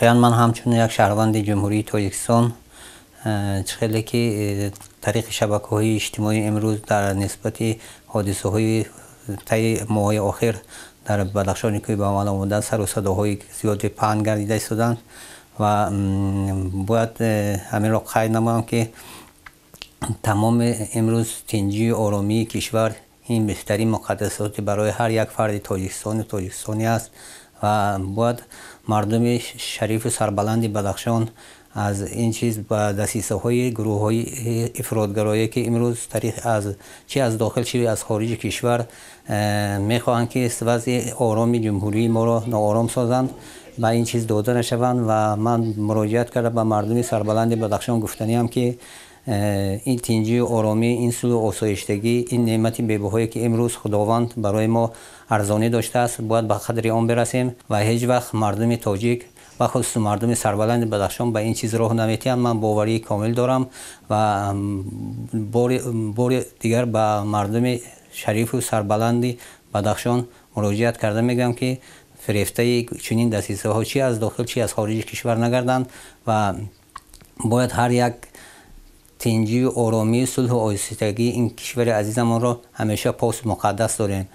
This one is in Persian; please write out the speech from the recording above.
واقعا من همچون یک شهروند جمهوری تاجیکستان خیلی که طریق شبکه‌های اجتماعی امروز در نسبت حادثه‌های طی ماه‌های آخر در بدخشان که به عمل آمده سر و صداهای زیاد پهن گردیده ایستادند و باید همین را قید نمایم که تمام امروز تنجی آرامی کشور این بهترین مقدسات برای هر یک فرد تاجیکستانی است و باید مردم شریف سربلند بدخشان از این چیز با دسیسه های گروه های افراطگرایی که امروز چه از داخل چه از خارج کشور میخواهند که وضع آرام جمهوری ما را ناآرام سازند و این چیز داده نشوند و من مراجعت کرده به مردم سربلند بدخشان گفتنیم که این تنجی آرامی، این صلح و آسایشتگی، این نعمت بی‌بهایی که امروز خداوند برای ما ارزانی داشته است باید به قدر آن برسیم و هیچ وقت مردم تاجیک و خصوص مردم سربلند بدخشان به این چیز راه نمیتیم. من باوری کامل دارم و بار دیگر به مردم شریف و سربلند بدخشان مراجعت کرده میگم که فریفته چنین دسیسه ها چی از داخل چی از خارج کشور نگردند و باید هر یک تنجی و آرامی، صلح و آسایشتگی این کشور عزیزمان را همیشه پاس مقدس داریم.